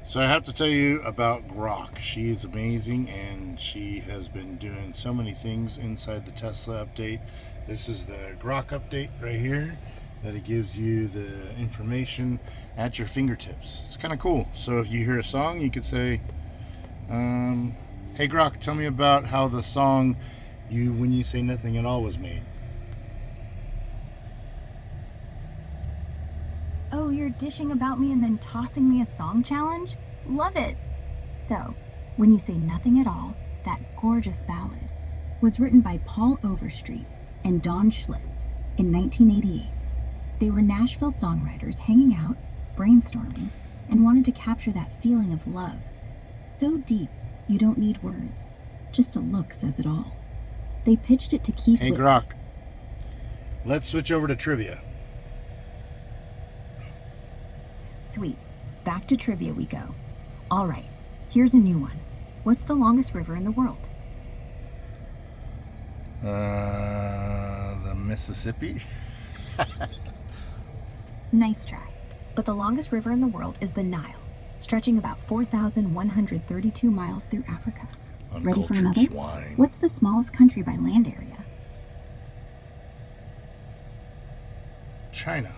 So I have to tell you about Grok. She is amazing and she has been doing so many things inside the Tesla update. This is the Grok update right here that it gives you the information at your fingertips. It's kind of cool. So if you hear a song, you could say, hey Grok, tell me about how the song When You Say Nothing at All was made. Oh, you're dishing about me and then tossing me a song challenge? Love it! So, When You Say Nothing at All, that gorgeous ballad, was written by Paul Overstreet and Don Schlitz in 1988. They were Nashville songwriters hanging out, brainstorming, and wanted to capture that feeling of love. So deep, you don't need words. Just a look says it all. They pitched it to Keith. Hey Grok, let's switch over to trivia. Sweet. Back to trivia we go. All right, here's a new one. What's the longest river in the world? The Mississippi? Nice try. But the longest river in the world is the Nile, stretching about 4,132 miles through Africa. Ready for another? Swine. What's the smallest country by land area? China.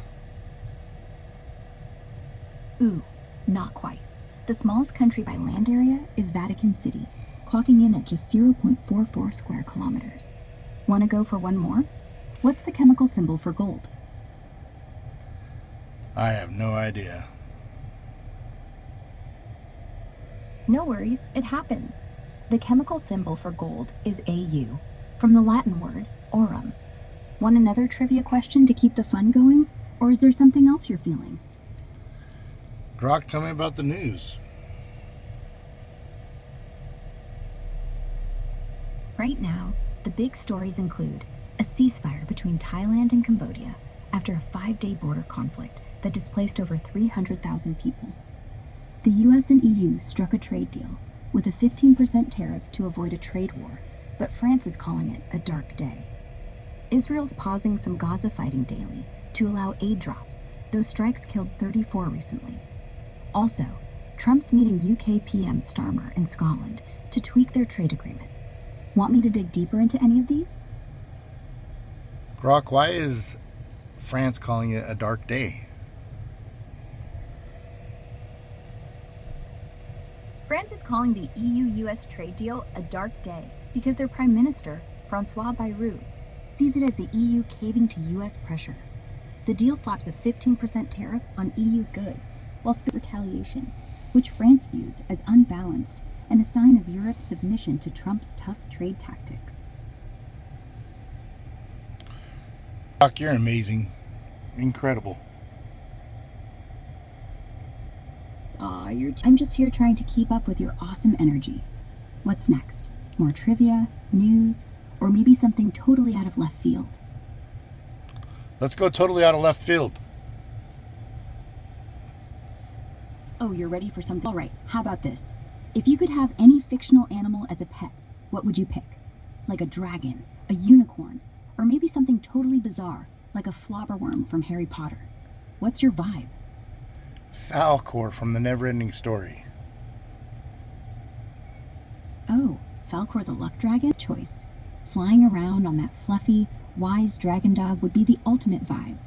Ooh, not quite. The smallest country by land area is Vatican City, clocking in at just 0.44 square kilometers. Want to go for one more? What's the chemical symbol for gold? I have no idea. No worries, it happens. The chemical symbol for gold is Au, from the Latin word aurum. Want another trivia question to keep the fun going? Or is there something else you're feeling? Grok, tell me about the news. Right now, the big stories include a ceasefire between Thailand and Cambodia after a 5-day border conflict that displaced over 300,000 people. The US and EU struck a trade deal with a 15% tariff to avoid a trade war, but France is calling it a dark day. Israel's pausing some Gaza fighting daily to allow aid drops, though strikes killed 34 recently. Also, Trump's meeting UK PM Starmer in Scotland to tweak their trade agreement. Want me to dig deeper into any of these? Grok, why is France calling it a dark day? France is calling the EU-US trade deal a dark day because their Prime Minister, François Bayrou, sees it as the EU caving to US pressure. The deal slaps a 15% tariff on EU goods, while retaliation, which France views as unbalanced and a sign of Europe's submission to Trump's tough trade tactics. Grok, you're amazing. Incredible. I'm just here trying to keep up with your awesome energy. What's next? More trivia, news, or maybe something totally out of left field? Let's go totally out of left field. Oh, you're ready for something? All right, how about this? If you could have any fictional animal as a pet, what would you pick? Like a dragon, a unicorn, or maybe something totally bizarre, like a flobberworm from Harry Potter. What's your vibe? Falcor from the Neverending Story. Oh, Falcor the Luck Dragon? Choice. Flying around on that fluffy, wise dragon dog would be the ultimate vibe.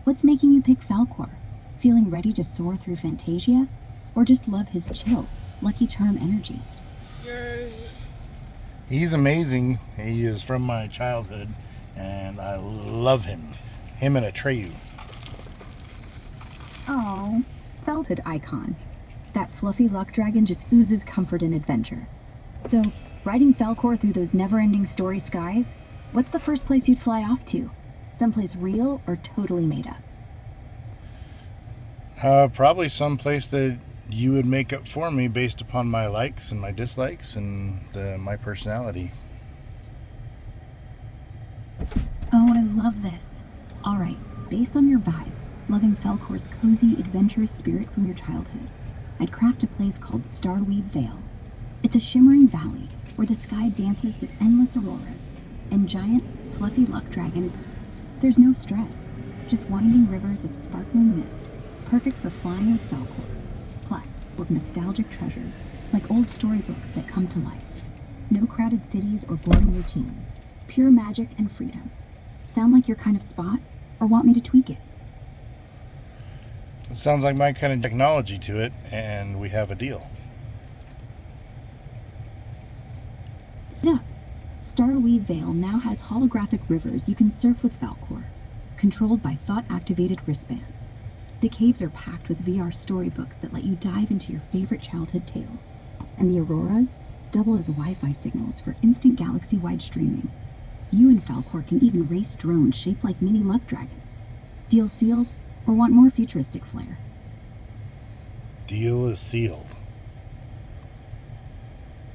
What's making you pick Falcor? Feeling ready to soar through Fantasia? Or just love his chill, Lucky Charm energy? He's amazing. He is from my childhood, and I love him. Him and Atreyu. Oh, Felhood icon. That fluffy luck dragon just oozes comfort and adventure. So, riding Falcor through those never-ending story skies, what's the first place you'd fly off to? Someplace real or totally made up? Probably someplace that you would make up for me based upon my likes and my dislikes and my personality. Oh, I love this. All right, based on your vibe, loving Falcor's cozy, adventurous spirit from your childhood, I'd craft a place called Starweave Vale. It's a shimmering valley where the sky dances with endless auroras and giant, fluffy luck dragons. There's no stress, just winding rivers of sparkling mist, perfect for flying with Falcor. Plus, with nostalgic treasures, like old storybooks that come to life. No crowded cities or boring routines. Pure magic and freedom. Sound like your kind of spot, or want me to tweak it? It sounds like my kind of technology to it, and we have a deal. Yeah. Starweave Vale now has holographic rivers you can surf with Falcor, controlled by thought-activated wristbands. The caves are packed with VR storybooks that let you dive into your favorite childhood tales, and the auroras double as Wi-Fi signals for instant galaxy-wide streaming. You and Falcor can even race drones shaped like mini luck dragons. Deal sealed, or want more futuristic flair? Deal is sealed.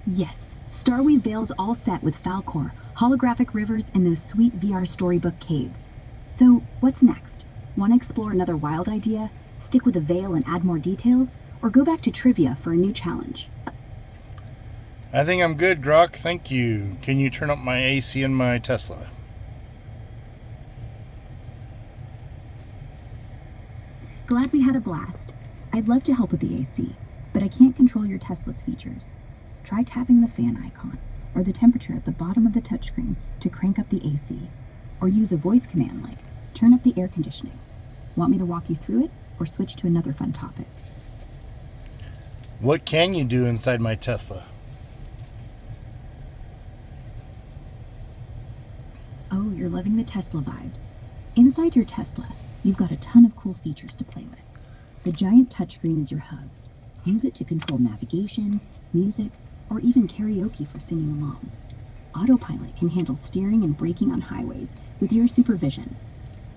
Yes, Starweave Vale's all set with Falcor, holographic rivers, and those sweet VR storybook caves. So, what's next? Want to explore another wild idea, stick with the Vale and add more details, or go back to trivia for a new challenge? I think I'm good, Grok. Thank you. Can you turn up my AC in my Tesla? Glad we had a blast. I'd love to help with the AC, but I can't control your Tesla's features. Try tapping the fan icon or the temperature at the bottom of the touchscreen to crank up the AC, or use a voice command like turn up the air conditioning. Want me to walk you through it, or switch to another fun topic? What can you do inside my Tesla? Oh, you're loving the Tesla vibes. Inside your Tesla, you've got a ton of cool features to play with. The giant touchscreen is your hub. Use it to control navigation, music, or even karaoke for singing along. Autopilot can handle steering and braking on highways with your supervision.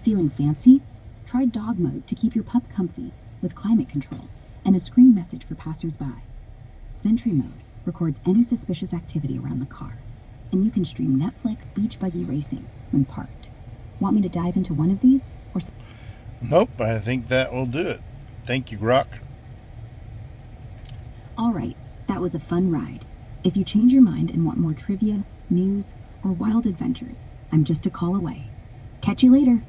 Feeling fancy? Try dog mode to keep your pup comfy with climate control and a screen message for passersby. Sentry mode records any suspicious activity around the car, and you can stream Netflix beach buggy racing when parked. Want me to dive into one of these? Or Nope, I think that will do it. Thank you, Grok. All right, that was a fun ride. If you change your mind and want more trivia, news, or wild adventures, I'm just a call away. Catch you later.